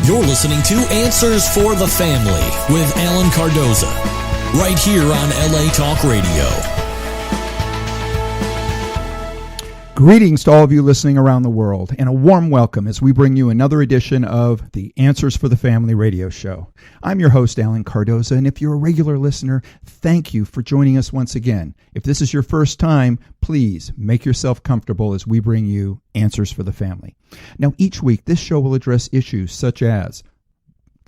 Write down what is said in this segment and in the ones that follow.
You're listening to Answers for the Family with Alan Cardoza, right here on LA Talk Radio. Greetings to all of you listening around the world, and a warm welcome as we bring you another edition of the Answers for the Family radio show. I'm your host, Alan Cardoza, and if you're a regular listener, thank you for joining us once again. If this is your first time, please make yourself comfortable as we bring you Answers for the Family. Now, each week, this show will address issues such as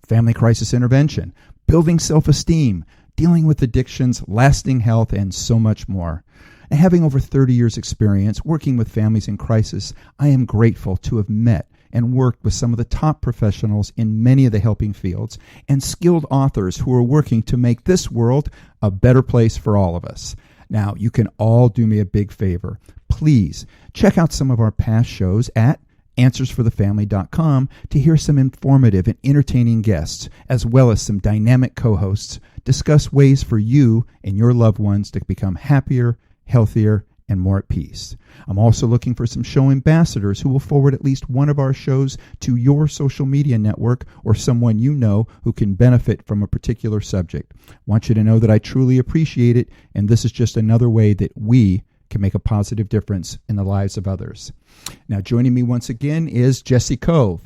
family crisis intervention, building self-esteem, dealing with addictions, lasting health, and so much more. And having over 30 years' experience working with families in crisis, I am grateful to have met and worked with some of the top professionals in many of the helping fields and skilled authors who are working to make this world a better place for all of us. Now, you can all do me a big favor. Please check out some of our past shows at answersforthefamily.com to hear some informative and entertaining guests, as well as some dynamic co-hosts, discuss ways for you and your loved ones to become happier, healthier, and more at peace. I'm also looking for some show ambassadors who will forward at least one of our shows to your social media network or someone you know who can benefit from a particular subject. I want you to know that I truly appreciate it, and this is just another way that we can make a positive difference in the lives of others. Now, joining me once again is Jesse Kove,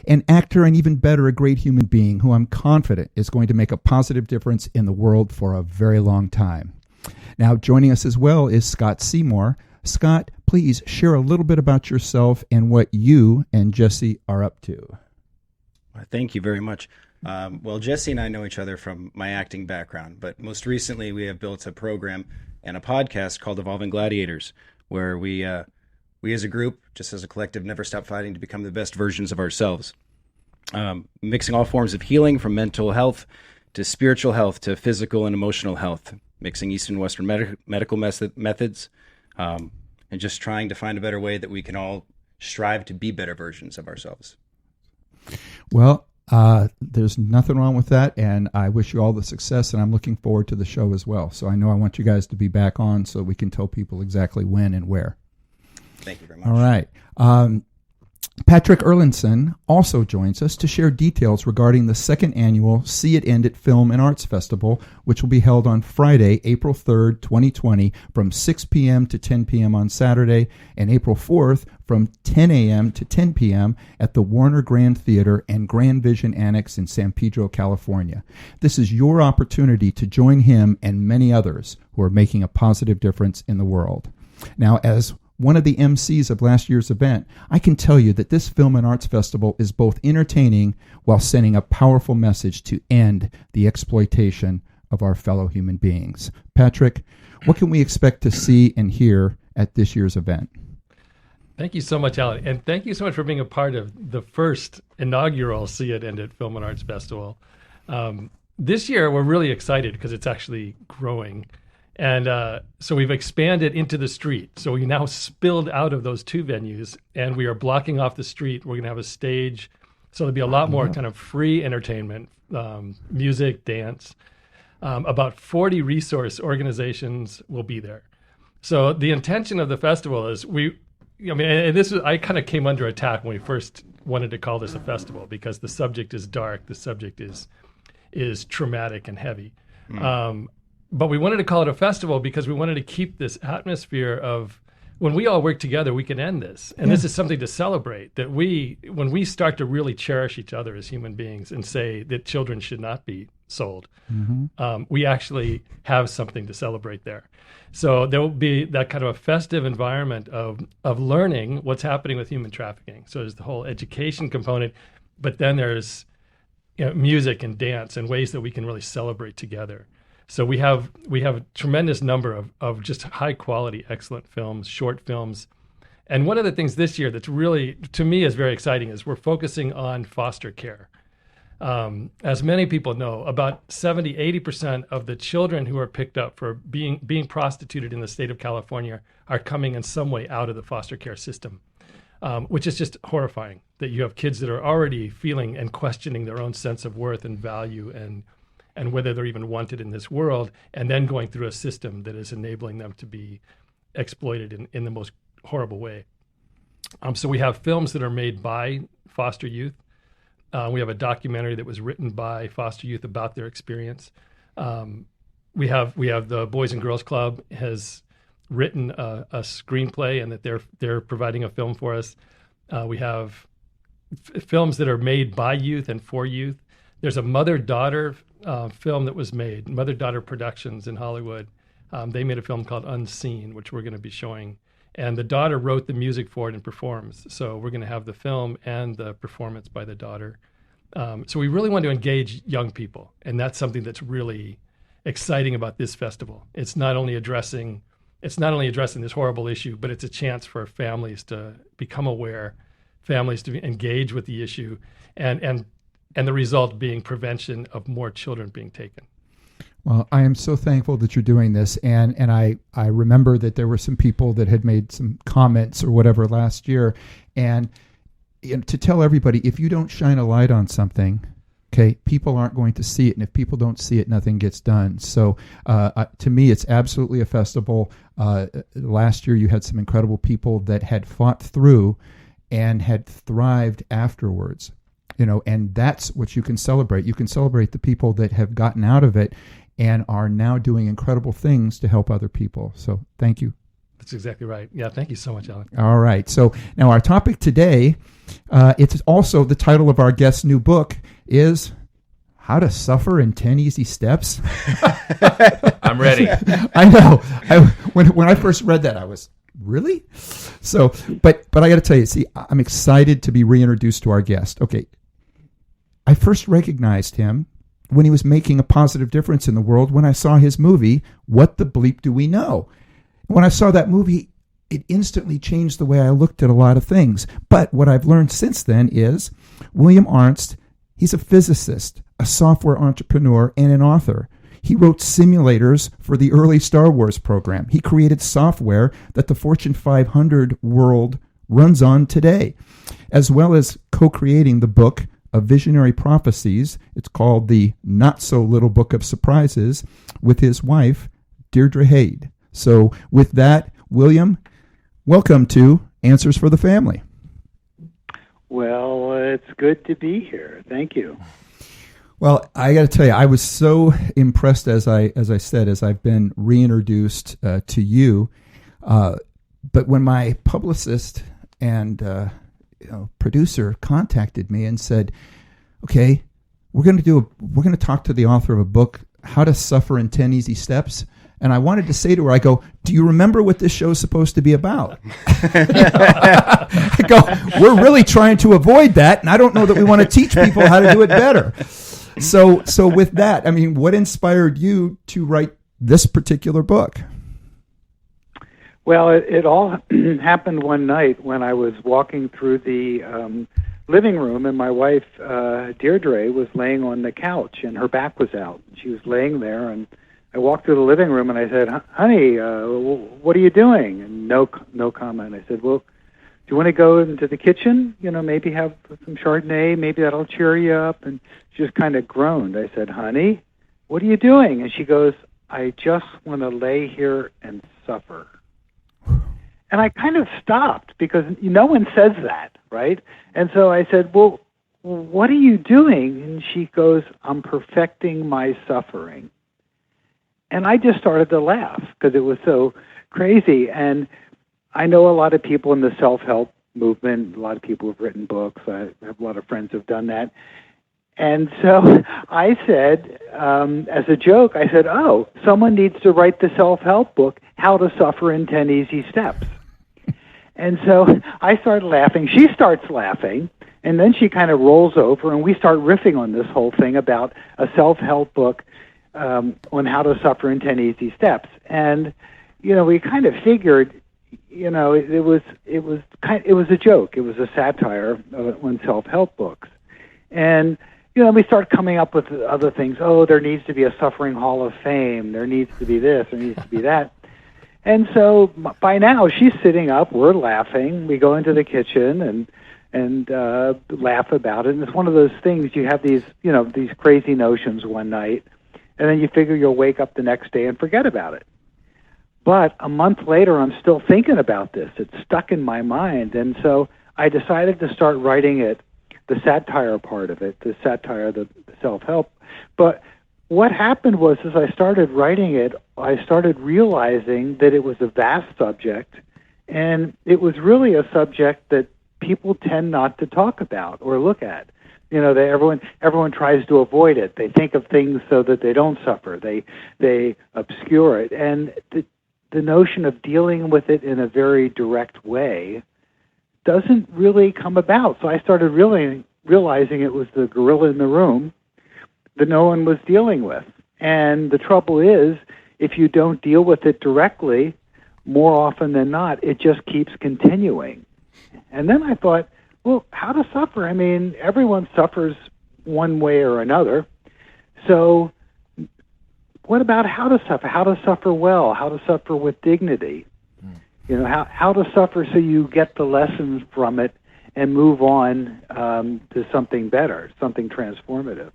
an actor and even better, a great human being who I'm confident is going to make a positive difference in the world for a very long time. Now, joining us as well is Scott Seymour. Scott, please share a little bit about yourself and what you and Jesse are up to. Thank you very much. Well, Jesse and I know each other from my acting background, but most recently we have built a program and a podcast called Evolving Gladiators, where we as a group, just as a collective, never stop fighting to become the best versions of ourselves. Mixing all forms of healing, from mental health to spiritual health to physical and emotional health, mixing Eastern and Western medical methods, and just trying to find a better way that we can all strive to be better versions of ourselves. Well, there's nothing wrong with that, and I wish you all the success, and I'm looking forward to the show as well. So I know I want you guys to be back on so we can tell people exactly when and where. Thank you very much. All right. Patrick Erlandson also joins us to share details regarding the second annual See It End It Film and Arts Festival, which will be held on Friday, April 3rd, 2020, from 6 p.m. to 10 p.m. on Saturday, and April 4th from 10 a.m. to 10 p.m. at the Warner Grand Theater and Grand Vision Annex in San Pedro, California. This is your opportunity to join him and many others who are making a positive difference in the world. Now, as one of the MCs of last year's event, I can tell you that this Film and Arts Festival is both entertaining while sending a powerful message to end the exploitation of our fellow human beings. Patrick, what can we expect to see and hear at this year's event? Thank you so much, Alan. And thank you so much for being a part of the first inaugural See It End It Film and Arts Festival. This year, we're really excited because it's actually growing. And so we've expanded into the street. So we now spilled out of those two venues, and we are blocking off the street. We're going to have a stage. So there'll be a lot more kind of free entertainment, music, dance. About 40 resource organizations will be there. So the intention of the festival is I kind of came under attack when we first wanted to call this a festival because the subject is dark. The subject is traumatic and heavy. But we wanted to call it a festival because we wanted to keep this atmosphere of when we all work together, we can end this. And this is something to celebrate, that when we start to really cherish each other as human beings and say that children should not be sold, we actually have something to celebrate there. So there will be that kind of a festive environment of learning what's happening with human trafficking. So there's the whole education component, but then there's music and dance and ways that we can really celebrate together. So we have a tremendous number of just high quality, excellent films, short films. And one of the things this year that's really, to me, is very exciting is we're focusing on foster care. As many people know, about 70-80% of the children who are picked up for being prostituted in the state of California are coming in some way out of the foster care system, which is just horrifying that you have kids that are already feeling and questioning their own sense of worth and value and whether they're even wanted in this world, and then going through a system that is enabling them to be exploited in the most horrible way. So we have films that are made by foster youth, We have a documentary that was written by foster youth about their experience. We have the Boys and Girls Club has written a screenplay, and that they're providing a film for us. We have films that are made by youth and for youth. There's a mother-daughter film that was made, Mother-Daughter Productions in Hollywood. They made a film called Unseen, which we're going to be showing. And the daughter wrote the music for it and performs. So we're going to have the film and the performance by the daughter. So we really want to engage young people. And that's something that's really exciting about this festival. It's not only addressing this horrible issue, but it's a chance for families to become aware, families to engage with the issue, and the result being prevention of more children being taken. Well, I am so thankful that you're doing this, and I remember that there were some people that had made some comments or whatever last year, and to tell everybody, if you don't shine a light on something, okay, people aren't going to see it, and if people don't see it, nothing gets done. So to me, it's absolutely a festival. Last year, you had some incredible people that had fought through and had thrived afterwards. And that's what you can celebrate. You can celebrate the people that have gotten out of it and are now doing incredible things to help other people. So thank you. That's exactly right. Yeah, thank you so much, Alan. All right. So now our topic today, it's also the title of our guest's new book is How to Suffer in 10 Easy Steps. I'm ready. I know. When I first read that, I was, really? So, but I got to tell you, see, I'm excited to be reintroduced to our guest. Okay. I first recognized him when he was making a positive difference in the world when I saw his movie, What the Bleep Do We Know? When I saw that movie, it instantly changed the way I looked at a lot of things. But what I've learned since then is William Arntz, he's a physicist, a software entrepreneur, and an author. He wrote simulators for the early Star Wars program. He created software that the Fortune 500 world runs on today, as well as co-creating the book of visionary prophecies. It's called the Not So Little Book of Surprises with his wife, Deirdre Haid. So with that, William, welcome to Answers for the Family. Well, it's good to be here. Thank you. Well, I got to tell you, I was so impressed as I've been reintroduced to you. But when my publicist and producer contacted me and said, "Okay, we're going to talk to the author of a book, How to Suffer in 10 Easy Steps." And I wanted to say to her, I go, "Do you remember what this show is supposed to be about?" I go, "We're really trying to avoid that, and I don't know that we want to teach people how to do it better." So with that, I mean, what inspired you to write this particular book? Well, it all happened one night when I was walking through the living room, and my wife, Deirdre, was laying on the couch, and her back was out. She was laying there, and I walked through the living room, and I said, "Honey, what are you doing?" And no comment. I said, "Well, do you want to go into the kitchen? Maybe have some Chardonnay. Maybe that'll cheer you up." And she just kind of groaned. I said, "Honey, what are you doing?" And she goes, "I just want to lay here and suffer." And I kind of stopped because no one says that, right? And so I said, "Well, what are you doing?" And she goes, "I'm perfecting my suffering." And I just started to laugh because it was so crazy. And I know a lot of people in the self-help movement, a lot of people who've written books. I have a lot of friends who've done that. And so I said, as a joke, I said, "Oh, someone needs to write the self-help book, How to Suffer in 10 Easy Steps." And so I started laughing. She starts laughing. And then she kind of rolls over, and we start riffing on this whole thing about a self-help book on how to suffer in 10 easy steps. And, we kind of figured, it was a joke. It was a satire on self-help books. And, we start coming up with other things. Oh, there needs to be a Suffering Hall of Fame. There needs to be this. There needs to be that. And so by now she's sitting up. We're laughing. We go into the kitchen and laugh about it. And it's one of those things. You have these crazy notions one night, and then you figure you'll wake up the next day and forget about it. But a month later, I'm still thinking about this. It's stuck in my mind. And so I decided to start writing it satire part of it, the satire, the self-help. But what happened was, as I started writing it, I started realizing that it was a vast subject, and it was really a subject that people tend not to talk about or look at. Everyone tries to avoid it. They think of things so that they don't suffer. They obscure it, and the notion of dealing with it in a very direct way doesn't really come about. So I started really realizing it was the gorilla in the room that no one was dealing with. And the trouble is, if you don't deal with it directly, more often than not, it just keeps continuing. And then I thought, well, how to suffer? I mean, everyone suffers one way or another. So what about how to suffer? How to suffer well? How to suffer with dignity? How to suffer so you get the lessons from it and move on to something better, something transformative.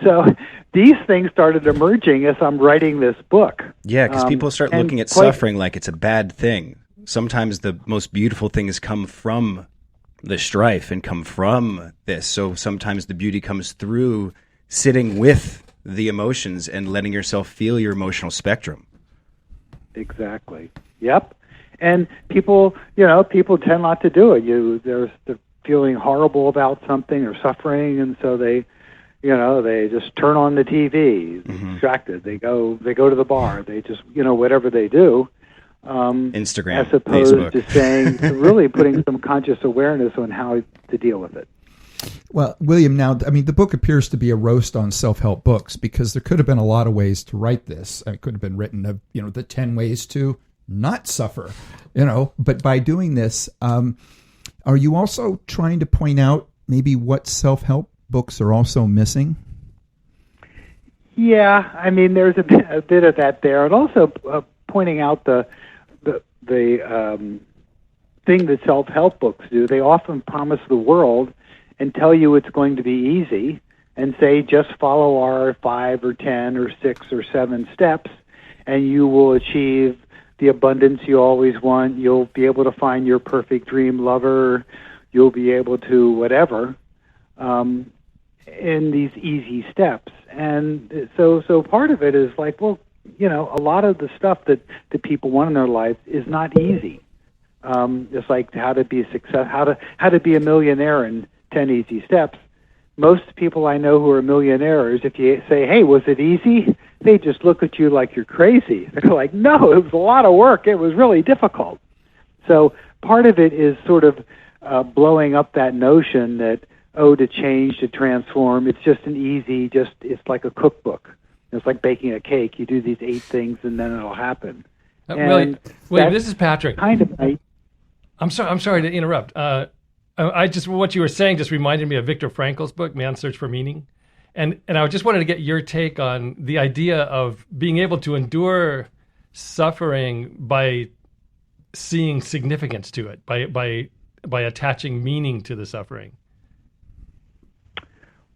So these things started emerging as I'm writing this book. Yeah, because people start looking at suffering like it's a bad thing. Sometimes the most beautiful things come from the strife and come from this. So sometimes the beauty comes through sitting with the emotions and letting yourself feel your emotional spectrum. Exactly. Yep. And people tend not to do it. There's the feeling horrible about something or suffering, and so they just turn on the TV, distracted. They go to the bar. They just, whatever they do. Instagram, as opposed Facebook. to saying, really putting some conscious awareness on how to deal with it. Well, William, now, the book appears to be a roast on self-help books, because there could have been a lot of ways to write this. It could have been written of, the 10 ways to not suffer, but by doing this, are you also trying to point out maybe what self-help books are also missing? Yeah, there's a bit of that there, and also pointing out the thing that self-help books do. They often promise the world and tell you it's going to be easy, and say just follow our 5 or 10 or 6 or 7 steps, and you will achieve the abundance you always want. You'll be able to find your perfect dream lover. You'll be able to whatever. In these easy steps. And so part of it is like, well, a lot of the stuff that people want in their life is not easy. It's like how to be how to be a millionaire in 10 easy steps. Most people I know who are millionaires, if you say, hey, was it easy? They just look at you like you're crazy. They're like, no, it was a lot of work. It was really difficult. So part of it is sort of blowing up that notion that, to change, to transform, it's just it's like a cookbook. It's like baking a cake. You do these 8 things and then it'll happen. William, this is Patrick. Kind of. I'm sorry to interrupt. What you were saying just reminded me of Viktor Frankl's book, Man's Search for Meaning. And I just wanted to get your take on the idea of being able to endure suffering by seeing significance to it, by attaching meaning to the suffering.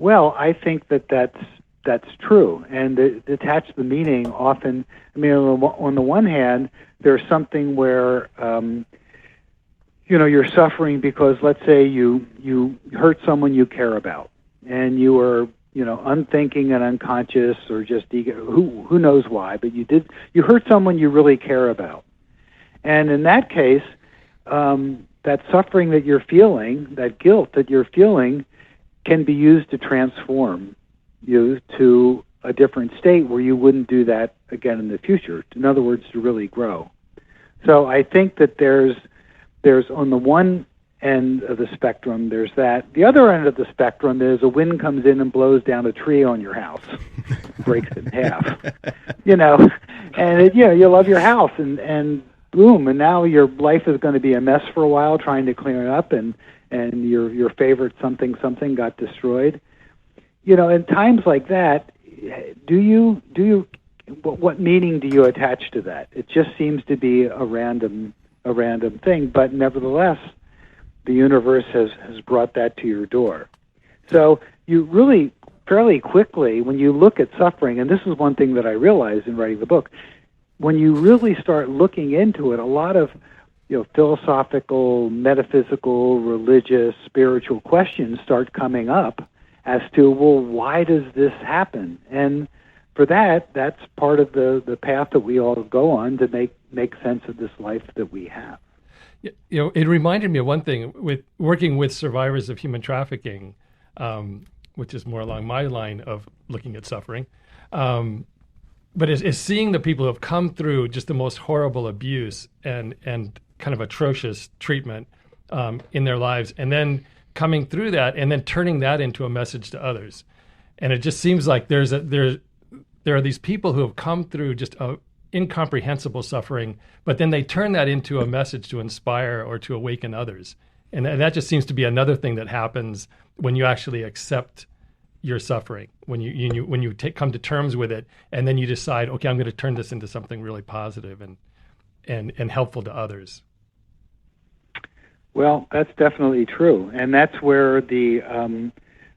Well, I think that's true, and to attach the meaning often. On the one hand, there's something where you're suffering because, let's say, you hurt someone you care about, and you were unthinking and unconscious, or just who knows why, but you hurt someone you really care about, and in that case, that suffering that you're feeling, that guilt that you're feeling, can be used to transform you to a different state where you wouldn't do that again in the future. In other words, to really grow. So I think that there's on the one end of the spectrum, there's that. The other end of the spectrum is a wind comes in and blows down a tree on your house, breaks it in half. And you love your house, and boom, and now your life is going to be a mess for a while trying to clean it up, and your favorite something got destroyed. In times like that, what meaning do you attach to that? It just seems to be a random thing, but nevertheless, the universe has brought that to your door. So you really fairly quickly, when you look at suffering, and this is one thing that I realized in writing the book, when you really start looking into it, a lot of philosophical, metaphysical, religious, spiritual questions start coming up as to, well, why does this happen? And for that's part of the path that we all go on to make sense of this life that we have. It reminded me of one thing with working with survivors of human trafficking, which is more along my line of looking at suffering. But is seeing the people who have come through just the most horrible abuse and kind of atrocious treatment in their lives, and then coming through that and then turning that into a message to others. And it just seems like there are these people who have come through just a incomprehensible suffering, but then they turn that into a message to inspire or to awaken others. And that just seems to be another thing that happens when you actually accept your suffering, when you come to terms with it, and then you decide, okay, I'm going to turn this into something really positive and helpful to others. Well, that's definitely true, and that's where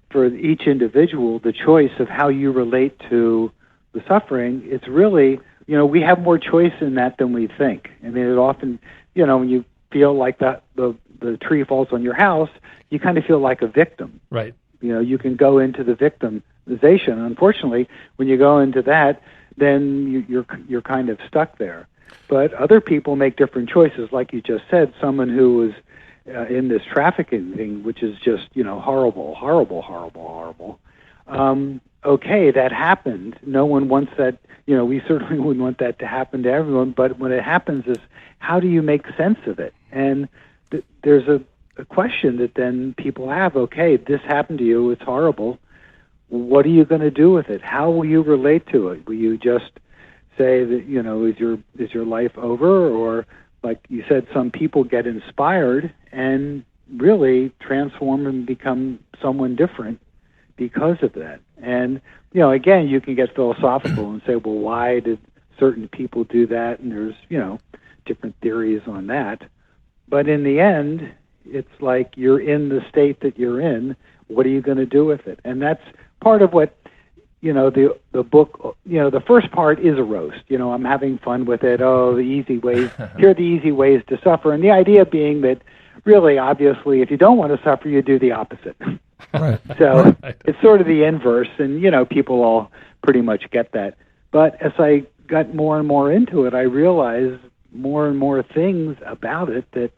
for each individual, the choice of how you relate to the suffering, it's really, we have more choice in that than we think. I mean, it often, when you feel like the tree falls on your house, you kind of feel like a victim. Right. You can go into the victimization. Unfortunately, when you go into that, then you're kind of stuck there. But other people make different choices, like you just said. Someone who was in this trafficking thing, which is just horrible, horrible, horrible, horrible. Okay, that happened. No one wants that. We certainly wouldn't want that to happen to everyone. But when it happens, is how do you make sense of it? And there's a question that then people have. Okay, this happened to you. It's horrible. What are you going to do with it? How will you relate to it? Will you just say that is your life over, or like you said, some people get inspired and really transform and become someone different because of that. And again, you can get philosophical and say, well, why did certain people do that? And there's different theories on that. But in the end, it's like you're in the state that you're in. What are you going to do with it? And that's part of what the book, the first part is a roast. I'm having fun with it. Oh, the easy ways. Here are the easy ways to suffer. And the idea being that really, obviously, if you don't want to suffer, you do the opposite. Right. So it's sort of the inverse, and people all pretty much get that. But as I got more and more into it, I realized more and more things about it that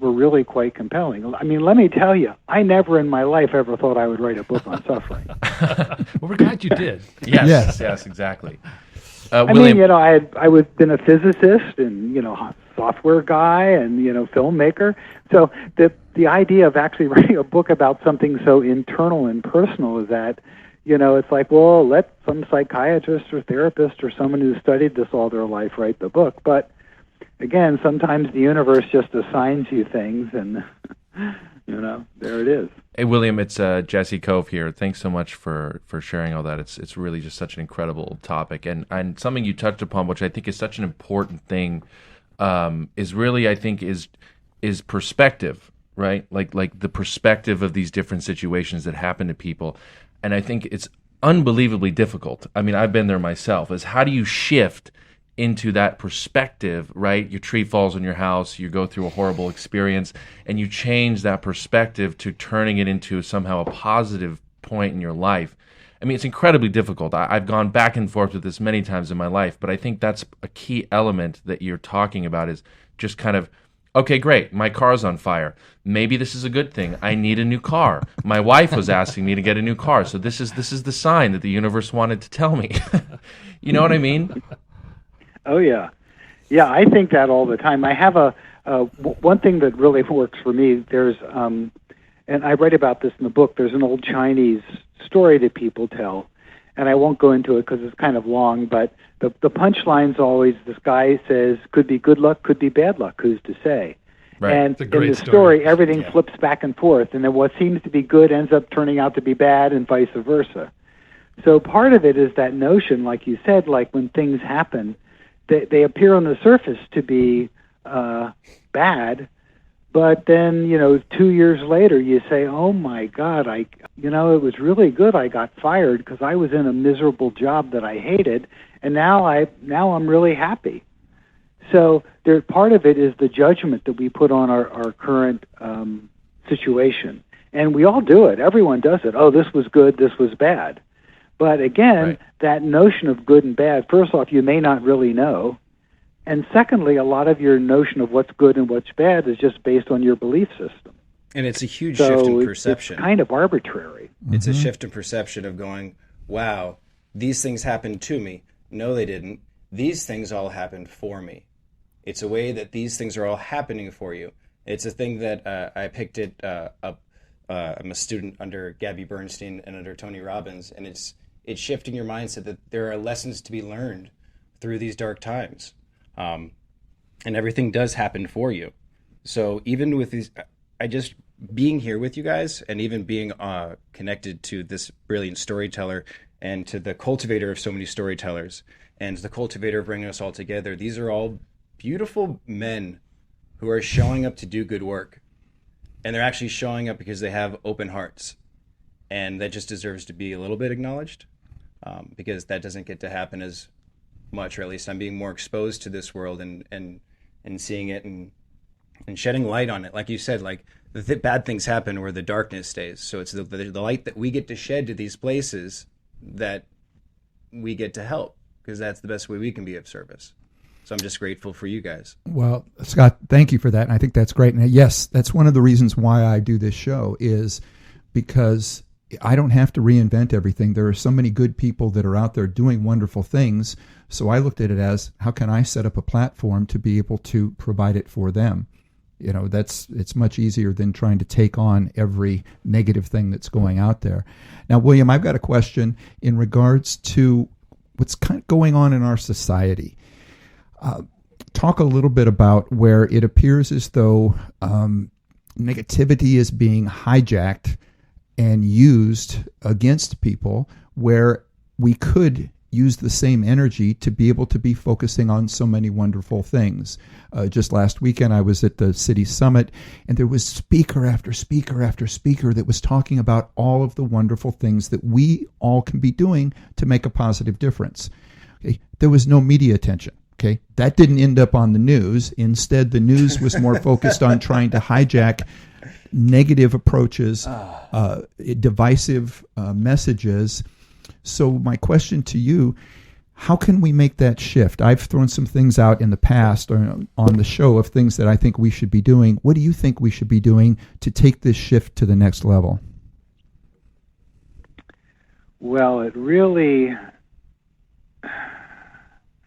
were really quite compelling. I mean, let me tell you, I never in my life ever thought I would write a book on suffering. Well, we're glad you did. Yes, exactly. I William, mean, I was been a physicist and software guy and filmmaker. So the idea of actually writing a book about something so internal and personal is that it's like, well, let some psychiatrist or therapist or someone who studied this all their life write the book. But again, sometimes the universe just assigns you things, and there it is. Hey, William, it's Jesse Kove here. Thanks so much for sharing all that. It's really just such an incredible topic, and something you touched upon, which I think is such an important thing, is really, I think, is perspective, right? Like the perspective of these different situations that happen to people, and I think it's unbelievably difficult. I mean, I've been there myself. Is how do you shift into that perspective, right? Your tree falls on your house, you go through a horrible experience, and you change that perspective to turning it into somehow a positive point in your life. I mean, it's incredibly difficult. I've gone back and forth with this many times in my life, but I think that's a key element that you're talking about is just kind of, okay, great, my car's on fire. Maybe this is a good thing. I need a new car. My wife was asking me to get a new car, so this is the sign that the universe wanted to tell me. You know what I mean? Oh, yeah. Yeah, I think that all the time. I have one thing that really works for me. There's, and I write about this in the book, there's an old Chinese story that people tell, and I won't go into it because it's kind of long, but the punchline's always, this guy says, could be good luck, could be bad luck, who's to say? Right. And in the story, everything flips back and forth, and then what seems to be good ends up turning out to be bad, and vice versa. So part of it is that notion, like you said, like when things happen, they appear on the surface to be bad, but then 2 years later you say, "Oh my God, it was really good. I got fired because I was in a miserable job that I hated, and now I'm really happy." So there, part of it is the judgment that we put on our current situation. And we all do it. Everyone does it. Oh, this was good, this was bad. But again, that notion of good and bad, first off, you may not really know. And secondly, a lot of your notion of what's good and what's bad is just based on your belief system. And it's a huge shift in perception. It's kind of arbitrary. It's a shift in perception of going, wow, these things happened to me. No, they didn't. These things all happened for me. It's a way that these things are all happening for you. It's a thing that I picked it up. I'm a student under Gabby Bernstein and under Tony Robbins, and it's shifting your mindset that there are lessons to be learned through these dark times. And everything does happen for you. So even with these, being here with you guys and even being connected to this brilliant storyteller and to the cultivator of so many storytellers and the cultivator of bringing us all together, these are all beautiful men who are showing up to do good work. And they're actually showing up because they have open hearts. And that just deserves to be a little bit acknowledged, because that doesn't get to happen as much, or at least I'm being more exposed to this world and seeing it and shedding light on it. Like you said, like the bad things happen where the darkness stays. So it's the light that we get to shed to these places that we get to help, because that's the best way we can be of service. So I'm just grateful for you guys. Well, Scott, thank you for that. And I think that's great. And yes, that's one of the reasons why I do this show, is because I don't have to reinvent everything. There are so many good people that are out there doing wonderful things. So I looked at it as, how can I set up a platform to be able to provide it for them? You know, it's much easier than trying to take on every negative thing that's going out there. Now, William, I've got a question in regards to what's kind of going on in our society. Talk a little bit about where it appears as though negativity is being hijacked and used against people, where we could use the same energy to be able to be focusing on so many wonderful things. Just last weekend, I was at the city summit, and there was speaker after speaker after speaker that was talking about all of the wonderful things that we all can be doing to make a positive difference. Okay? There was no media attention. Okay, that didn't end up on the news. Instead, the news was more focused on trying to hijack negative approaches, divisive messages. So my question to you, how can we make that shift? I've thrown some things out in the past on the show of things that I think we should be doing. What do you think we should be doing to take this shift to the next level? Well, it really...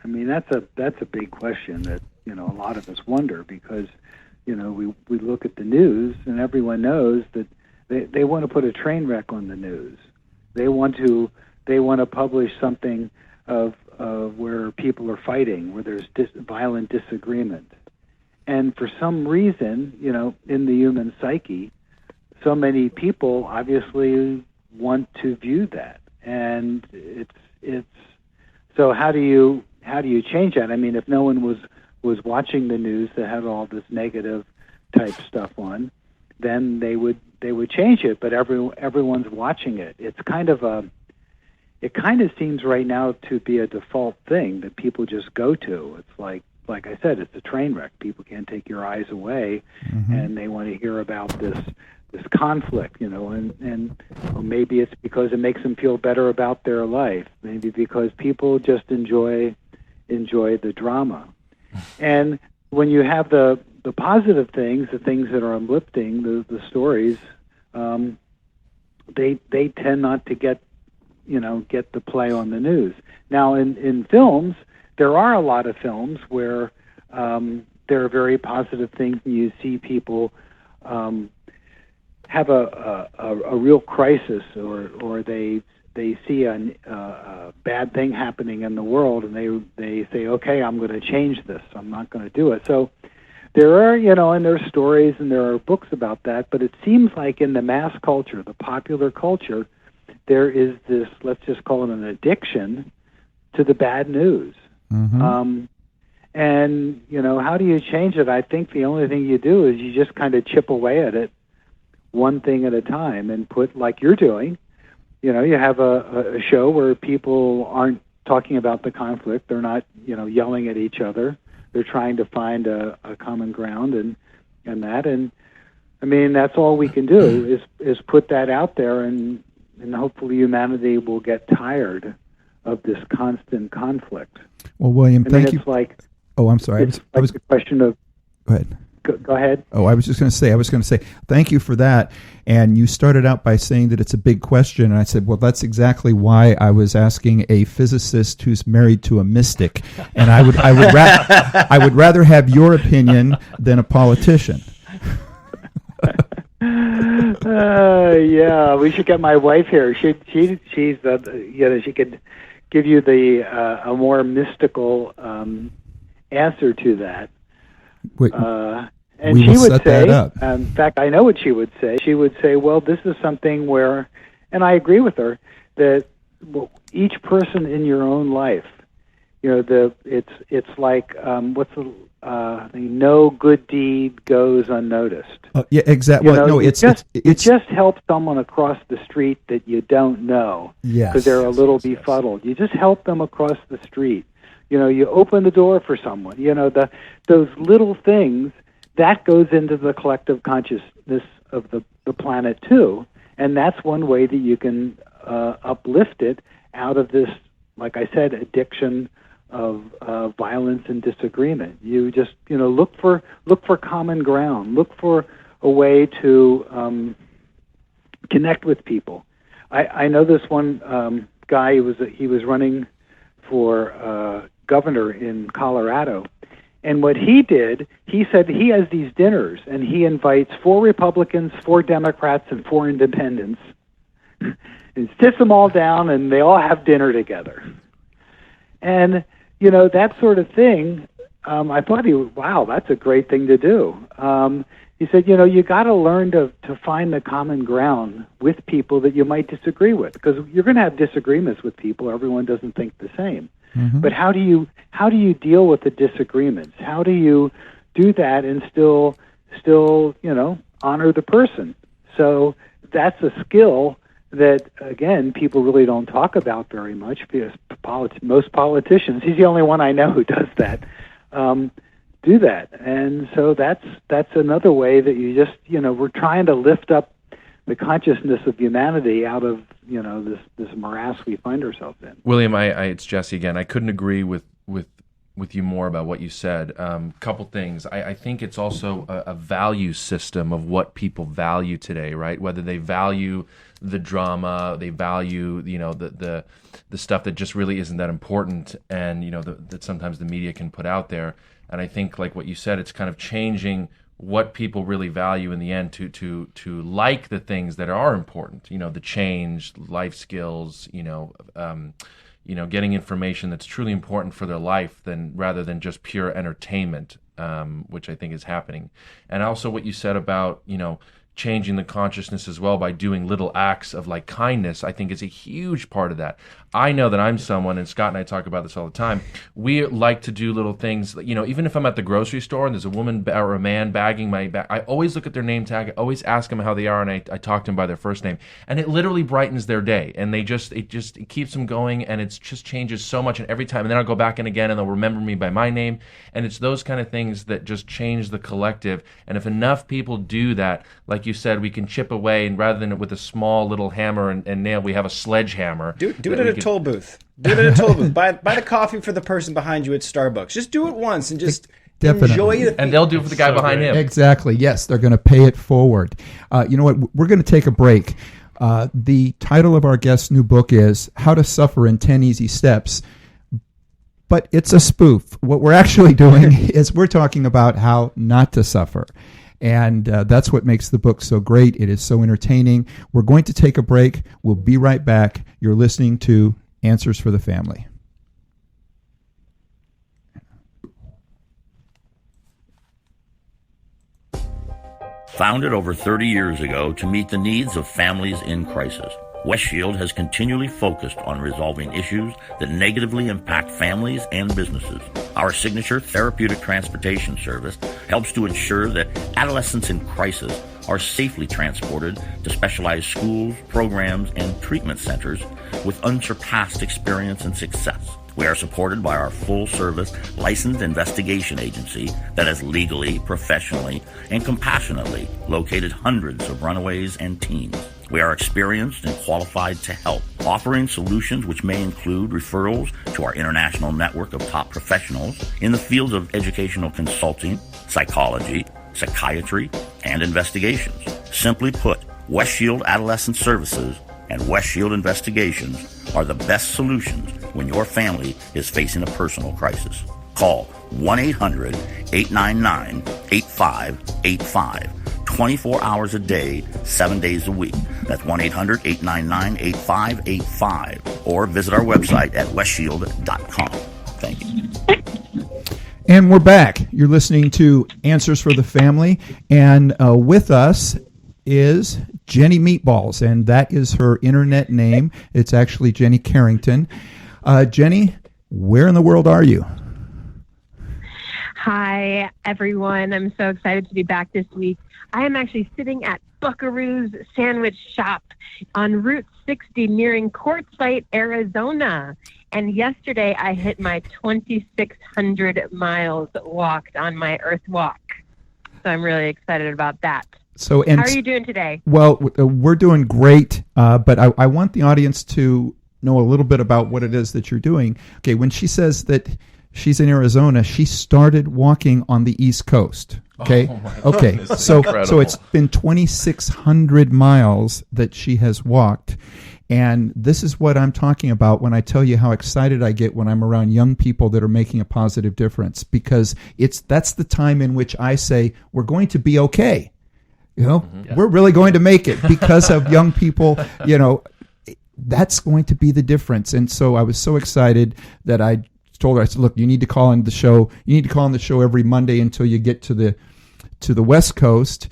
I mean, that's a big question that, you know, a lot of us wonder, because, you know, we look at the news and everyone knows that they want to put a train wreck on the news. They want to publish something of where people are fighting, where there's violent disagreement. And for some reason, you know, in the human psyche, so many people obviously want to view that. And it's so how do you change that? I mean, if no one was watching the news that had all this negative type stuff on, then they would change it. But everyone's watching it. It kind of seems right now to be a default thing that people just go to. It's like I said, it's a train wreck. People can't take your eyes away, and they want to hear about this conflict, you know, and or maybe it's because it makes them feel better about their life. Maybe because people just enjoy the drama. And when you have the positive things, the things that are uplifting, the stories, they tend not to get the play on the news. Now, in films, there are a lot of films where there are very positive things, and you see people have a real crisis, or they see a bad thing happening in the world, and they say, okay, I'm going to change this. I'm not going to do it. So there are, you know, and there are stories and there are books about that, but it seems like in the mass culture, the popular culture, there is this, let's just call it an addiction to the bad news. And, you know, how do you change it? I think the only thing you do is you just kind of chip away at it one thing at a time, and put, like you're doing, you know, you have a show where people aren't talking about the conflict. They're not, you know, yelling at each other. they're trying to find a common ground and that. And I mean, that's all we can do is put that out there, and hopefully humanity will get tired of this constant conflict. Well, William, thank you. It's like, oh, I'm sorry. I was the question of. Go ahead. Go ahead. Oh, I was going to say, thank you for that. And you started out by saying that it's a big question. And I said, well, that's exactly why I was asking a physicist who's married to a mystic. And I would rather have your opinion than a politician. Yeah, we should get my wife here. She's she could give you a more mystical answer to that. And she would say, in fact, I know what she would say. She would say, well, this is something where, and I agree with her, that each person in your own life, it's like, no good deed goes unnoticed. Yeah, exactly. Well, no, it just helps someone across the street that you don't know, because they're a little befuddled. You just help them across the street. You open the door for someone. Those little things, that goes into the collective consciousness of the planet too, and that's one way that you can uplift it out of this, like I said, addiction of violence and disagreement. You just look for common ground. Look for a way to connect with people. I know this one guy. He was running for governor in Colorado, and what he did, he said he has these dinners, and he invites 4 Republicans, 4 Democrats, and 4 Independents, and sits them all down, and they all have dinner together. And that sort of thing, I thought wow, that's a great thing to do. He said, you got to learn to find the common ground with people that you might disagree with, because you're going to have disagreements with people. Everyone doesn't think the same. Mm-hmm. But how do you deal with the disagreements? How do you do that and still honor the person? So that's a skill that, again, people really don't talk about very much, because most politicians, he's the only one I know who does that, do that. And so that's another way that you just, we're trying to lift up the consciousness of humanity out of, this morass we find ourselves in. William, it's Jesse again. I couldn't agree with you more about what you said. Couple things. I think it's also a value system of what people value today, right? Whether they value the drama, they value the stuff that just really isn't that important, and that sometimes the media can put out there. And I think, like what you said, it's kind of changing what people really value in the end to like the things that are important. The change, life skills, getting information that's truly important for their life, rather than just pure entertainment, which I think is happening. And also what you said about, changing the consciousness as well by doing little acts of like kindness, I think is a huge part of that. I know that I'm someone, and Scott and I talk about this all the time, we like to do little things, even if I'm at the grocery store and there's a woman or a man bagging my bag, I always look at their name tag, I always ask them how they are, and I talk to them by their first name, and it literally brightens their day, and it keeps them going, and it just changes so much, and every time, and then I'll go back in again, and they'll remember me by my name, and it's those kind of things that just change the collective. And if enough people do that, like you said, we can chip away, and rather than with a small little hammer and nail, we have a sledgehammer. Do it at a toll booth. Do it at a toll booth. Buy the coffee for the person behind you at Starbucks. Just do it once and just enjoy it. And they'll do it for the guy behind him. Exactly. Yes, they're going to pay it forward. You know what? We're going to take a break. The title of our guest's new book is How to Suffer in 10 Easy Steps. But it's a spoof. What we're actually doing is we're talking about how not to suffer. And that's what makes the book so great. It is so entertaining. We're going to take a break. We'll be right back. You're listening to Answers for the Family. Founded over 30 years ago to meet the needs of families in crisis, West Shield has continually focused on resolving issues that negatively impact families and businesses. Our signature therapeutic transportation service helps to ensure that adolescents in crisis are safely transported to specialized schools, programs, and treatment centers with unsurpassed experience and success. We are supported by our full-service licensed investigation agency that has legally, professionally, and compassionately located hundreds of runaways and teens. We are experienced and qualified to help, offering solutions which may include referrals to our international network of top professionals in the fields of educational consulting, psychology, psychiatry, and investigations. Simply put, West Shield Adolescent Services and West Shield Investigations are the best solutions when your family is facing a personal crisis. Call 1-800-899-8585, 24 hours a day, 7 days a week. That's 1-800-899-8585, or visit our website at westshield.com. Thank you. And we're back. You're listening to Answers for the Family, and with us is Jenny Meatballs, and that is her internet name. It's actually Jenny Carrington. Jenny, where in the world are you? Hi, everyone. I'm so excited to be back this week. I am actually sitting at Buckaroo's Sandwich Shop on Route 60 nearing Quartzsite, Arizona. And yesterday I hit my 2,600 miles walked on my Earth Walk. So I'm really excited about that. So, how are you doing today? Well, we're doing great, but I want the audience to know a little bit about what it is that you're doing. Okay, when she says that she's in Arizona, she started walking on the East Coast. Okay, okay. So it's been 2,600 miles that she has walked, and this is what I'm talking about when I tell you how excited I get when I'm around young people that are making a positive difference, because that's the time in which I say we're going to be okay. You know, we're really going to make it because of young people. You know, that's going to be the difference. And so I was so excited that I told her, I said, look, you need to call on the show. You need to call on the show every Monday until you get to the West Coast.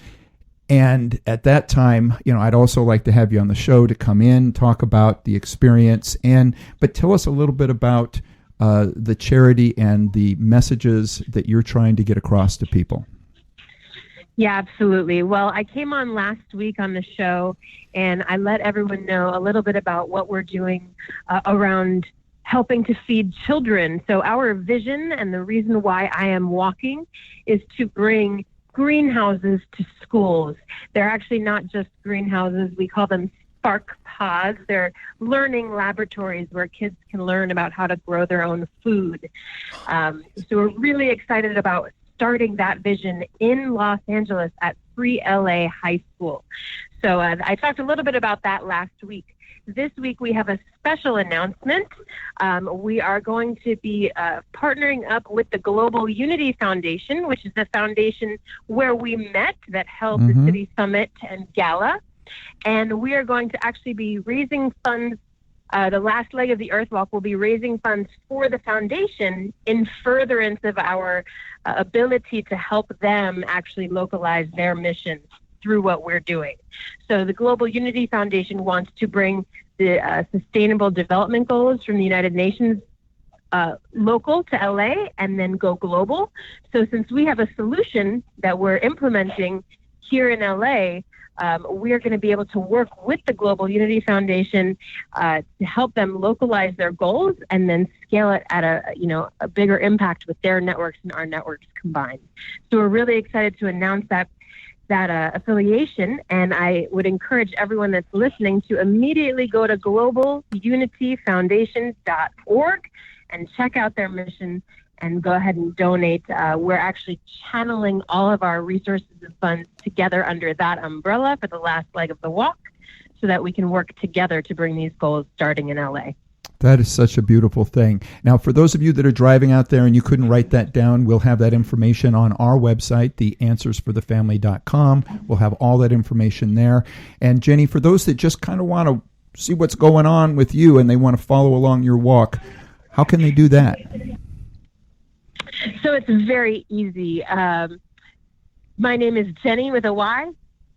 And at that time, you know, I'd also like to have you on the show to come in, talk about the experience, but tell us a little bit about the charity and the messages that you're trying to get across to people. Yeah, absolutely. Well, I came on last week on the show, and I let everyone know a little bit about what we're doing around helping to feed children. So our vision and the reason why I am walking is to bring greenhouses to schools. They're actually not just greenhouses. We call them spark pods. They're learning laboratories where kids can learn about how to grow their own food. So we're really excited about starting that vision in Los Angeles at Free LA High School. So I talked a little bit about that last week. This week we have a special announcement. We are going to be partnering up with the Global Unity Foundation, which is the foundation where we met that held the City Summit and Gala. And we are going to actually be raising funds. The last leg of the Earth Walk will be raising funds for the foundation in furtherance of our ability to help them actually localize their mission through what we're doing. So the Global Unity Foundation wants to bring the Sustainable Development Goals from the United Nations local to LA and then go global. So since we have a solution that we're implementing here in LA, we're going to be able to work with the Global Unity Foundation to help them localize their goals and then scale it at a bigger impact with their networks and our networks combined. So we're really excited to announce that affiliation, and I would encourage everyone that's listening to immediately go to globalunityfoundation.org and check out their mission and go ahead and donate. We're actually channeling all of our resources and funds together under that umbrella for the last leg of the walk so that we can work together to bring these goals starting in LA. That is such a beautiful thing. Now, for those of you that are driving out there and you couldn't write that down, we'll have that information on our website, theanswersforthefamily.com. We'll have all that information there. And Jenny, for those that just kind of want to see what's going on with you and they want to follow along your walk, how can they do that? So it's very easy. My name is Jenny with a Y,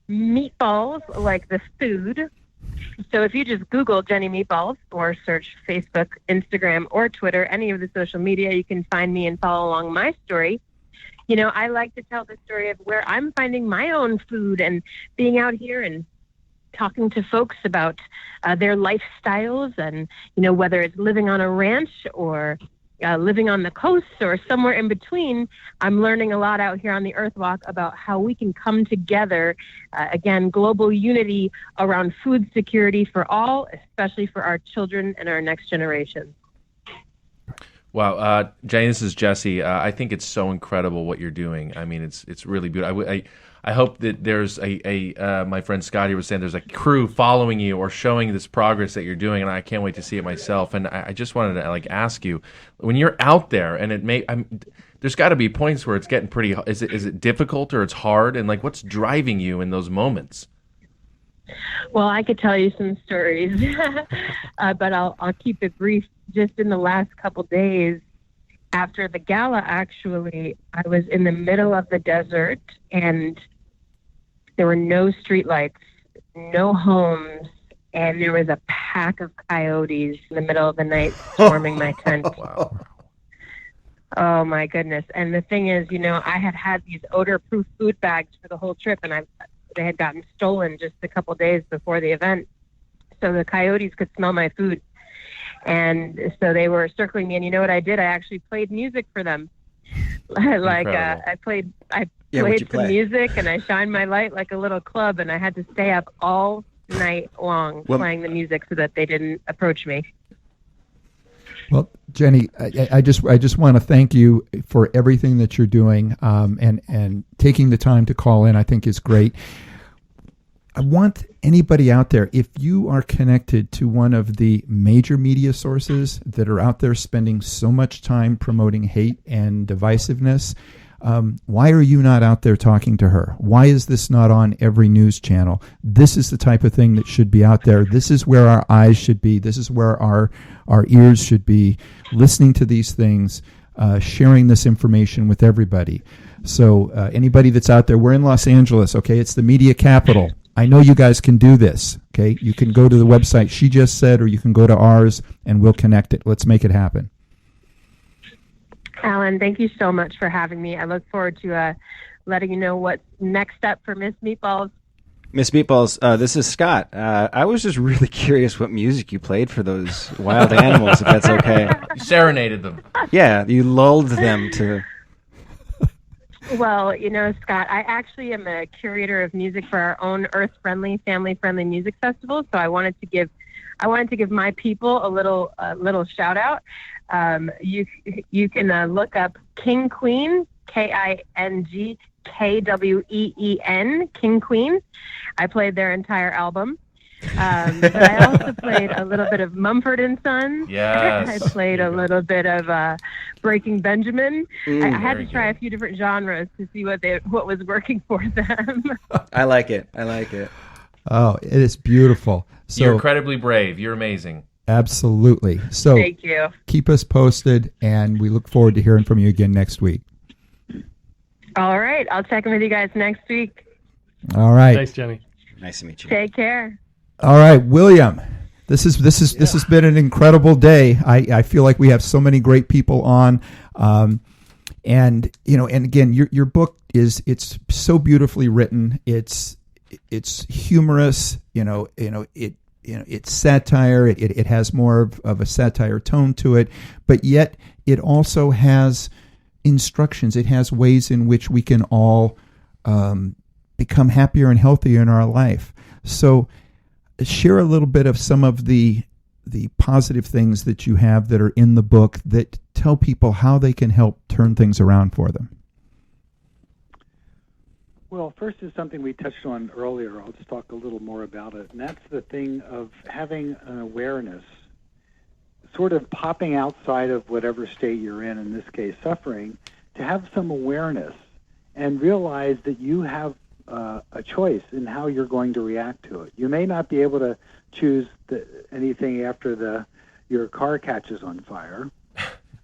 Meatballs, like the food. So if you just Google Jenny Meatballs or search Facebook, Instagram, or Twitter, any of the social media, you can find me and follow along my story. You know, I like to tell the story of where I'm finding my own food and being out here and talking to folks about their lifestyles, and whether it's living on a ranch or living on the coast or somewhere in between. I'm learning a lot out here on the Earth Walk about how we can come together, again, global unity around food security for all, especially for our children and our next generation. Wow, Jane, this is Jesse. I think it's so incredible what you're doing. I mean, it's really beautiful. I hope that there's my friend Scotty was saying there's a crew following you or showing this progress that you're doing, and I can't wait to see it myself. And I just wanted to ask you, when you're out there, and there's got to be points where it's getting pretty. Is it difficult or it's hard? And what's driving you in those moments? Well, I could tell you some stories, but I'll keep it brief. Just in the last couple days after the gala, actually, I was in the middle of the desert, and there were no streetlights, no homes, and there was a pack of coyotes in the middle of the night swarming my tent. Wow. Oh, my goodness. And the thing is, I had these odor-proof food bags for the whole trip, and they had gotten stolen just a couple days before the event. So the coyotes could smell my food. And so they were circling me, and you know what I did? I actually played music for them. I played some music, and I shined my light like a little club, and I had to stay up all night long playing the music so that they didn't approach me. Well, Jenny, I just want to thank you for everything that you're doing, and taking the time to call in. I think is great. I want anybody out there, if you are connected to one of the major media sources that are out there spending so much time promoting hate and divisiveness, why are you not out there talking to her? Why is this not on every news channel? This is the type of thing that should be out there. This is where our eyes should be. This is where our ears should be, listening to these things, sharing this information with everybody. So anybody that's out there, we're in Los Angeles, okay? It's the media capital. I know you guys can do this, okay? You can go to the website she just said, or you can go to ours, and we'll connect it. Let's make it happen. Alan, thank you so much for having me. I look forward to letting you know what's next up for Miss Meatballs. Miss Meatballs, this is Scott. I was just really curious what music you played for those wild animals, if that's okay. You serenaded them. Yeah, you lulled them to... Well, Scott, I actually am a curator of music for our own earth-friendly, family-friendly music festival. So I wanted to give my people a little shout out. You can look up King Queen, KINGKWEEN, King Queen. I played their entire album. But I also played a little bit of Mumford and Sons. Yes. I played a little bit of Breaking Benjamin. I had to try a few different genres to see what was working for them. I like it. Oh, it is beautiful. So, you're incredibly brave. You're amazing. Absolutely. So thank you. Keep us posted, and we look forward to hearing from you again next week. All right. I'll check in with you guys next week. All right. Thanks, Jenny. Nice to meet you. Take care. All right, William. This has been an incredible day. I feel like we have so many great people on, and again, your book it's so beautifully written. It's humorous. It's satire. It has more of a satire tone to it, but yet it also has instructions. It has ways in which we can all become happier and healthier in our life. So share a little bit of some of the positive things that you have that are in the book that tell people how they can help turn things around for them. Well, first is something we touched on earlier. I'll just talk a little more about it. And that's the thing of having an awareness, sort of popping outside of whatever state you're in this case, suffering, to have some awareness and realize that you have a choice in how you're going to react to it. You may not be able to choose anything after your car catches on fire,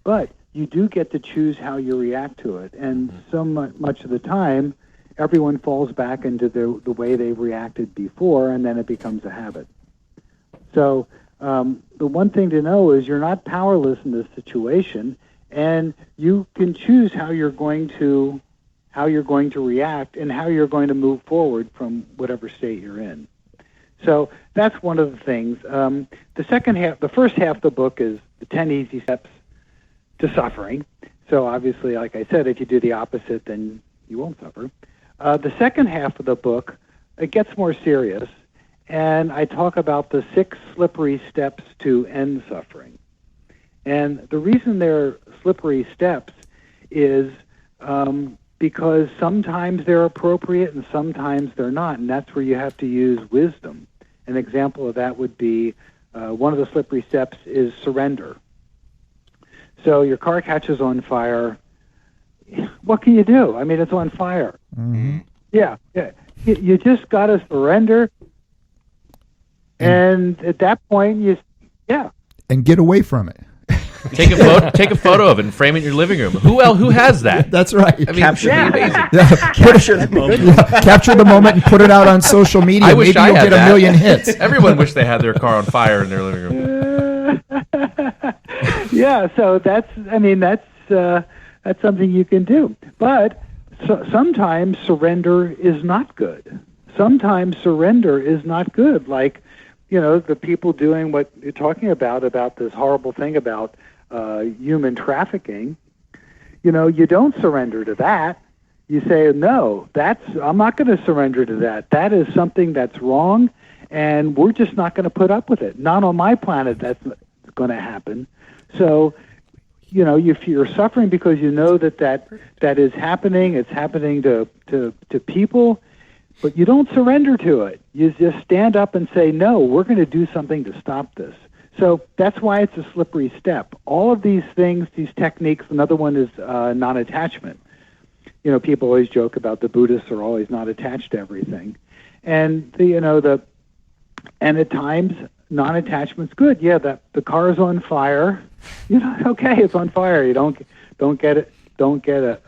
but you do get to choose how you react to it. And so much of the time, everyone falls back into the way they reacted before, and then it becomes a habit. So the one thing to know is you're not powerless in this situation, and you can choose how you're going to react and how you're going to move forward from whatever state you're in. So that's one of the things. The first half of the book is the 10 easy steps to suffering. So obviously, like I said, if you do the opposite, then you won't suffer. The second half of the book, it gets more serious, and I talk about the 6 slippery steps to end suffering. And the reason they're slippery steps is because sometimes they're appropriate and sometimes they're not, and that's where you have to use wisdom. An example of that would be one of the slippery steps is surrender. So your car catches on fire. What can you do? I mean, it's on fire. Mm-hmm. Yeah. You just got to surrender. And at that point, and get away from it. Take a photo of it and frame it in your living room. Who has that? That's right. I mean, capture the amazing. Capture the moment. Capture the moment and put it out on social media. I wish Maybe I you'll had get that. a million hits. Everyone wished they had their car on fire in their living room. Yeah, so that's something you can do. But sometimes surrender is not good. Sometimes surrender is not good. Like, the people doing what you're talking about this horrible thing about human trafficking. You don't surrender to that. You say, no, I'm not going to surrender to that. That is something that's wrong, and we're just not going to put up with it. Not on my planet that's going to happen. So, if you're suffering because you know that is happening, it's happening to people, but you don't surrender to it. You just stand up and say, no, we're going to do something to stop this. So that's why it's a slippery step. All of these things, these techniques, another one is non-attachment. People always joke about the Buddhists are always not attached to everything. And and at times non-attachment's good. Yeah, the car is on fire. Okay, it's on fire. You don't get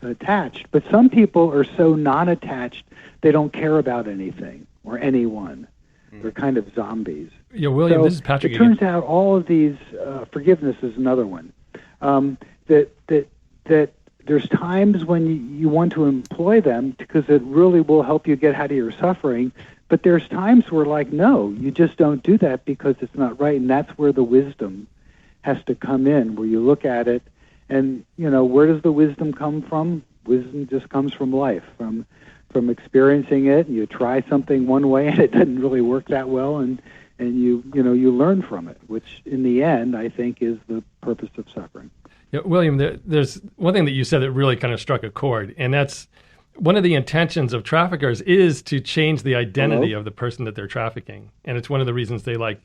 attached. But some people are so non-attached they don't care about anything or anyone. They're kind of zombies. Yeah, William, so this is Patrick. It turns out all of these forgiveness is another one. That there's times when you want to employ them because it really will help you get out of your suffering. But there's times where, like, no, you just don't do that because it's not right, and that's where the wisdom has to come in, where you look at it, and where does the wisdom come from? Wisdom just comes from life, from experiencing it. You try something one way and it doesn't really work that well, and you learn from it, which in the end I think is the purpose of suffering. Yeah, William, there's one thing that you said that really kind of struck a chord, and that's one of the intentions of traffickers is to change the identity of the person that they're trafficking, and it's one of the reasons they like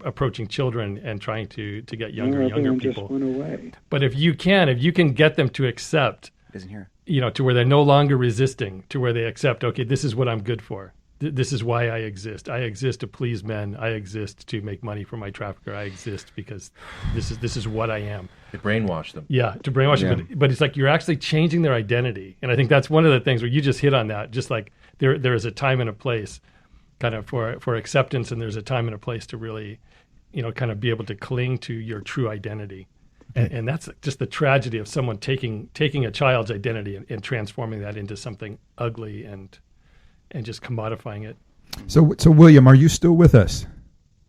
approaching children and trying to get younger people. Just went away. But if you can get them to accept, Isn't here. To where they're no longer resisting, to where they accept, okay, this is what I'm good for. This is why I exist. I exist to please men. I exist to make money for my trafficker. I exist because this is what I am. To brainwash them. Yeah, to brainwash them. But it's like you're actually changing their identity. And I think that's one of the things where you just hit on that. Just like there is a time and a place kind of for acceptance, and there's a time and a place to really, kind of be able to cling to your true identity. And that's just the tragedy of someone taking a child's identity and transforming that into something ugly and just commodifying it. So William, are you still with us?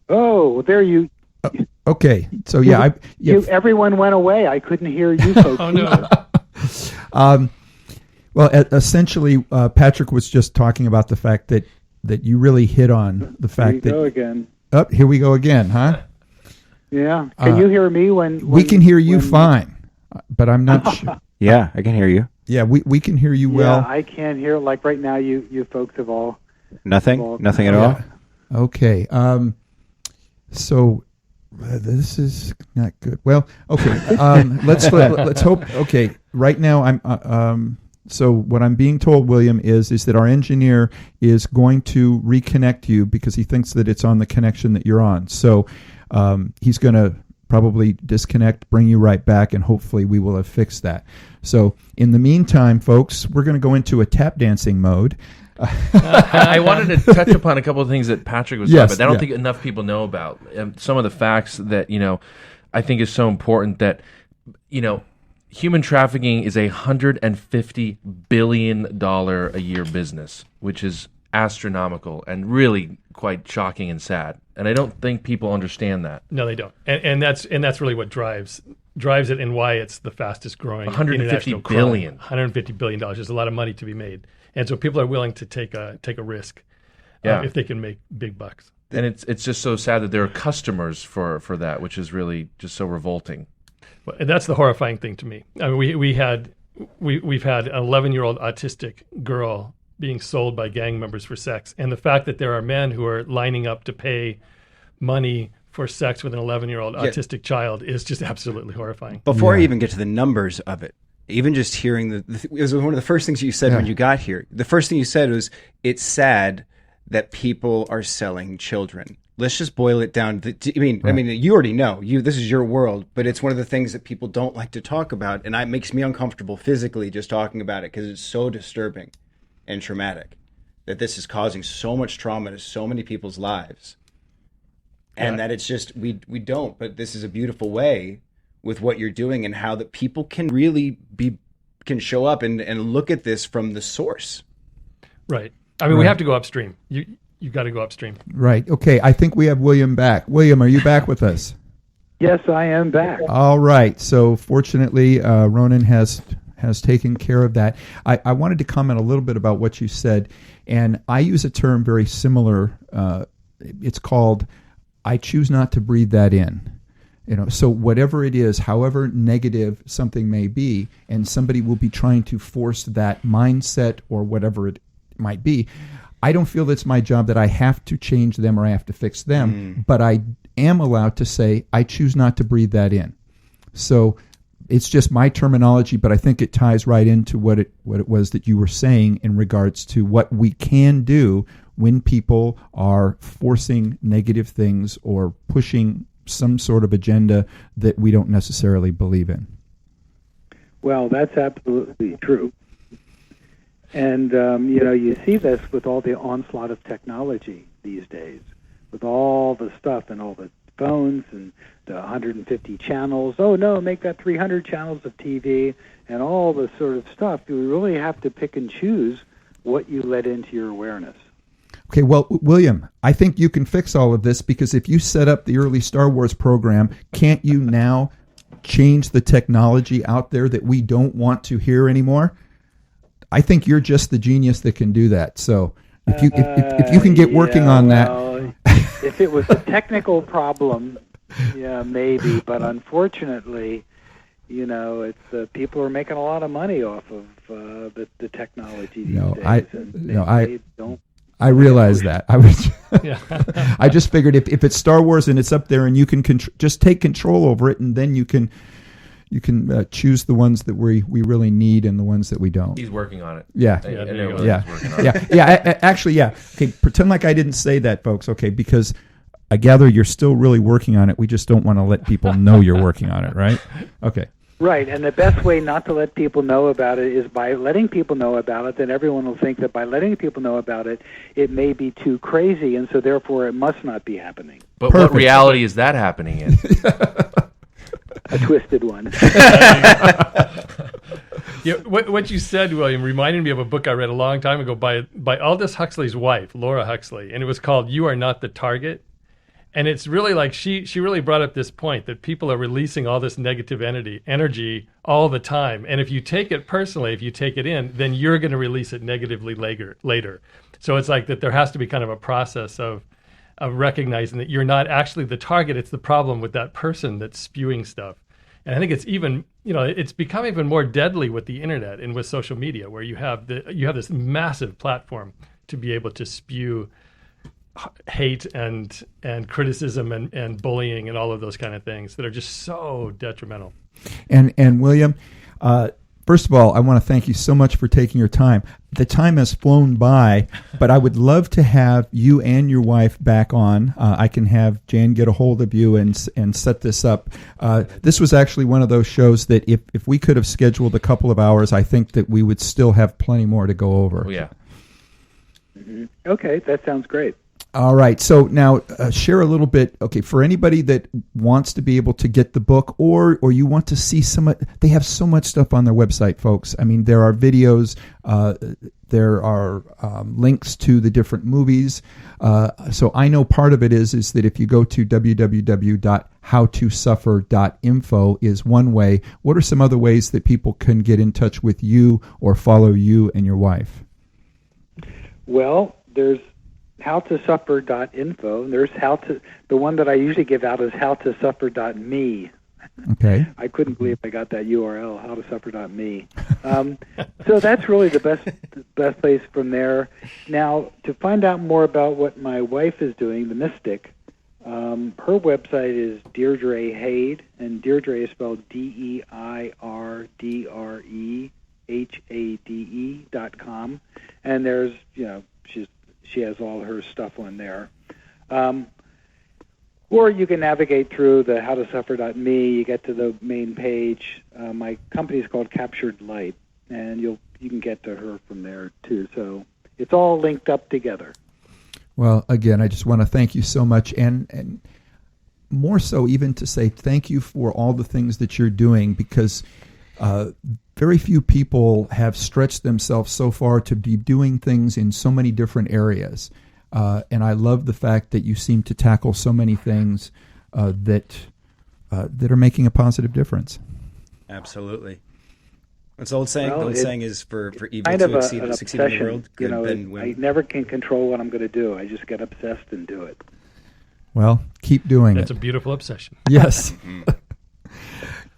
Oh, there you. Okay, so everyone went away. I couldn't hear you folks. Oh no. Well, essentially, Patrick was just talking about the fact that you really hit on the fact Here we go again. Oh, here we go again, huh? Yeah. Can you hear me when we can hear you fine, but I'm not sure. Yeah, I can hear you. Yeah, we can hear you well. Yeah, I can't hear. Like right now, you folks have all Nothing at all. Okay. So this is not good. Well, okay. Let's hope. Okay. Right now, I'm. So what I'm being told, William, is that our engineer is going to reconnect you because he thinks that it's on the connection that you're on. So he's going to probably disconnect, bring you right back, and hopefully we will have fixed that. So in the meantime, folks, we're going to go into a tap dancing mode. I wanted to touch upon a couple of things that Patrick was talking about that I don't think enough people know about. Some of the facts that, I think is so important that, human trafficking is $150 billion a year business, which is astronomical and really quite shocking and sad. And I don't think people understand that. No, they don't. And that's really what drives it, and why it's the fastest growing. $150 billion. $150 billion. There's a lot of money to be made, and so people are willing to take a risk if they can make big bucks. And it's just so sad that there are customers for that, which is really just so revolting. Well, and that's the horrifying thing to me. I mean, we've had an 11-year-old autistic girl being sold by gang members for sex, and the fact that there are men who are lining up to pay money for sex with an 11-year-old autistic child is just absolutely horrifying. Before I even get to the numbers of it, even just hearing it was one of the first things you said when you got here. The first thing you said was, it's sad that people are selling children. Let's just boil it down. I mean, you already know. This is your world, but it's one of the things that people don't like to talk about, and it makes me uncomfortable physically just talking about it, because it's so disturbing and traumatic that this is causing so much trauma to so many people's lives, and that it's just we don't. But this is a beautiful way with what you're doing, and how that people can really can show up and look at this from the source. Right. I mean, we have to go upstream. You got to go upstream. Right. Okay. I think we have William back. William, are you back with us? Yes, I am back. All right. So fortunately, Ronan has taken care of that. I wanted to comment a little bit about what you said, and I use a term very similar. It's called, I choose not to breathe that in. So whatever it is, however negative something may be, and somebody will be trying to force that mindset or whatever it might be, I don't feel it's my job that I have to change them or I have to fix them, but I am allowed to say, I choose not to breathe that in. So it's just my terminology, but I think it ties right into what it was that you were saying in regards to what we can do when people are forcing negative things or pushing some sort of agenda that we don't necessarily believe in. Well, that's absolutely true. And, you see this with all the onslaught of technology these days, with all the stuff and all the phones and the 150 channels. Oh, no, make that 300 channels of TV and all the sort of stuff. You really have to pick and choose what you let into your awareness. Okay, well, William, I think you can fix all of this, because if you set up the early Star Wars program, can't you now change the technology out there that we don't want to hear anymore? I think you're just the genius that can do that. So if you can get working on that. If it was a technical problem, yeah, maybe. But unfortunately, it's people are making a lot of money off of the technology these days. I realize that. I just figured if it's Star Wars and it's up there and you can just take control over it, and then you can choose the ones that we really need and the ones that we don't. He's working on it. Yeah. Actually, yeah. Okay, pretend like I didn't say that, folks. Okay, because I gather you're still really working on it. We just don't want to let people know you're working on it, right? Okay. Right, and the best way not to let people know about it is by letting people know about it. Then everyone will think that by letting people know about it, it may be too crazy, and so therefore it must not be happening. But What reality is that happening in? A twisted one. What you said, William, reminded me of a book I read a long time ago by Aldous Huxley's wife, Laura Huxley, and it was called "You Are Not the Target." And it's really like she really brought up this point that people are releasing all this negative energy all the time. And if you take it personally, if you take it in, then you're going to release it negatively later. So it's like that there has to be kind of a process of recognizing that you're not actually the target. It's the problem with that person that's spewing stuff. And I think it's even, it's become even more deadly with the internet and with social media, where you have this massive platform to be able to spew hate and criticism and bullying and all of those kind of things that are just so detrimental. And William, first of all, I want to thank you so much for taking your time. The time has flown by, but I would love to have you and your wife back on. I can have Jan get a hold of you and set this up. This was actually one of those shows that if we could have scheduled a couple of hours, I think that we would still have plenty more to go over. Oh, yeah. Mm-hmm. Okay, that sounds great. All right. So now share a little bit. Okay, for anybody that wants to be able to get the book, or you want to see they have so much stuff on their website, folks. I mean, there are videos, There are links to the different movies. So I know part of it is that if you go to www.howtosuffer.info is one way. What are some other ways that people can get in touch with you or follow you and your wife? Well, there's howtosuffer.info. There's the one that I usually give out is howtosuffer.me. Okay. I couldn't believe I got that URL, howtosuffer.me. So that's really the best place from there. Now, to find out more about what my wife is doing, the Mystic, her website is Deirdre Hade, and Deirdre is spelled DeirdreHade.com. And there's, she has all her stuff on there. Or you can navigate through the howtosuffer.me. You get to the main page. My company is called Captured Light, and you can get to her from there too. So it's all linked up together. Well, again, I just want to thank you so much, and more so even to say thank you for all the things that you're doing, because very few people have stretched themselves so far to be doing things in so many different areas. And I love the fact that you seem to tackle so many things that are making a positive difference. Absolutely. It's the old saying. Well, the old saying is for evil kind to of succeed in the world, good men win. I never can control what I'm going to do. I just get obsessed and do it. Well, keep doing That's it. a beautiful obsession. Yes.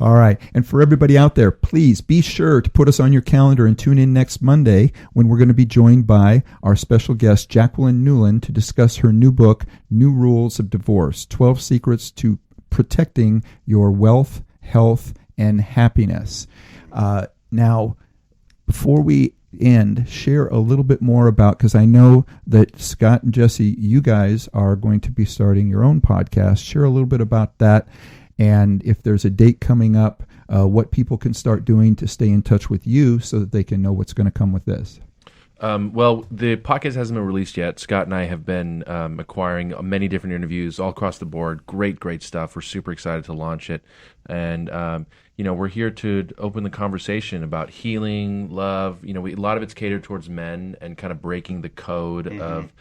All right. And for everybody out there, please be sure to put us on your calendar and tune in next Monday when we're going to be joined by our special guest, Jacqueline Newland, to discuss her new book, New Rules of Divorce, 12 Secrets to Protecting Your Wealth, Health, and Happiness. Now, before we end, share a little bit more about, because I know that Scott and Jesse, you guys are going to be starting your own podcast. Share a little bit about that. And if there's a date coming up, what people can start doing to stay in touch with you so that they can know what's going to come with this. Well, the podcast hasn't been released yet. Scott and I have been acquiring many different interviews all across the board. Great stuff. We're super excited to launch it. And, we're here to open the conversation about healing, love. A lot of it's catered towards men and kind of breaking the code of,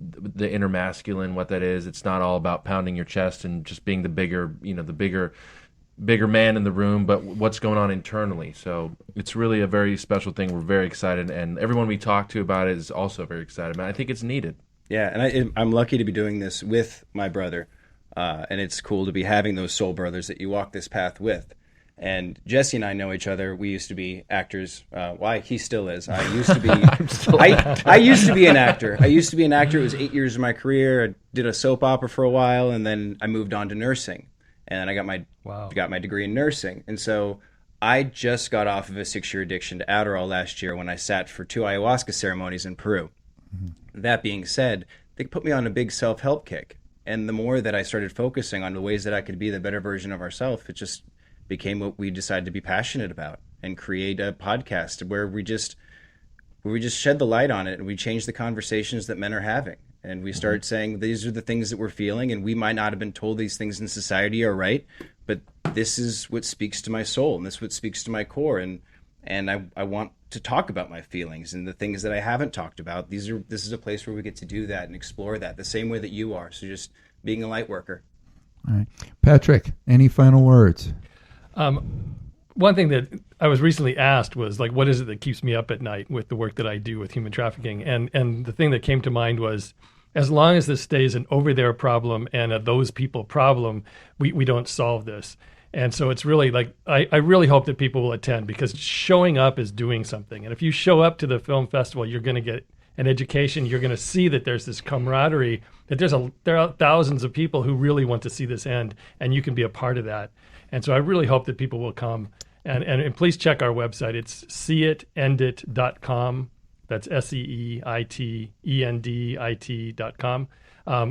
the inner masculine, what that is. It's not all about pounding your chest and just being the bigger man in the room, but what's going on internally. So it's really a very special thing. We're very excited, and everyone we talk to about it is also very excited. I think it's needed. Yeah, and I'm lucky to be doing this with my brother, and it's cool to be having those soul brothers that you walk this path with. And Jesse and I know each other. We used to be actors. He still is. I used to be. I used to be an actor. It was 8 years of my career. I did a soap opera for a while, and then I moved on to nursing. And I got my degree in nursing. And so I just got off of a 6-year addiction to Adderall last year when I sat for 2 ayahuasca ceremonies in Peru. Mm-hmm. That being said, they put me on a big self-help kick. And the more that I started focusing on the ways that I could be the better version of ourselves, it just became what we decided to be passionate about and create a podcast where we just shed the light on it and we change the conversations that men are having. And we start saying these are the things that we're feeling, and we might not have been told these things in society are right, but this is what speaks to my soul, and this is what speaks to my core, and I want to talk about my feelings and the things that I haven't talked about. This is a place where we get to do that and explore that the same way that you are. So just being a light worker. All right, Patrick, any final words? One thing that I was recently asked was, like, what is it that keeps me up at night with the work that I do with human trafficking? And the thing that came to mind was, as long as this stays an over there problem and a those people problem, we don't solve this. And so it's really like, I really hope that people will attend, because showing up is doing something. And if you show up to the film festival, you're going to get an education. You're going to see that there's this camaraderie, that there are thousands of people who really want to see this end, and you can be a part of that. And so I really hope that people will come. And please check our website. It's seeitendit.com. That's SEEITENDIT.com.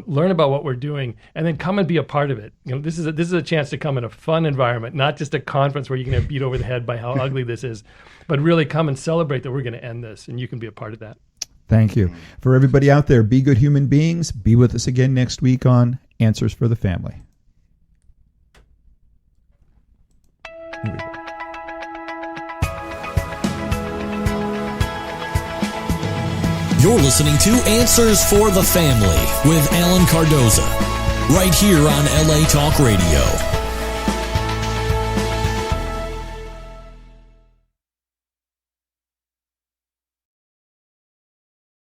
Learn about what we're doing, and then come and be a part of it. This is a chance to come in a fun environment, not just a conference where you're going to beat over the head by how ugly this is, but really come and celebrate that we're going to end this, and you can be a part of that. Thank you. For everybody out there, be good human beings. Be with us again next week on Answers for the Family. Here we go. You're listening to Answers for the Family with Alan Cardoza, right here on LA Talk Radio.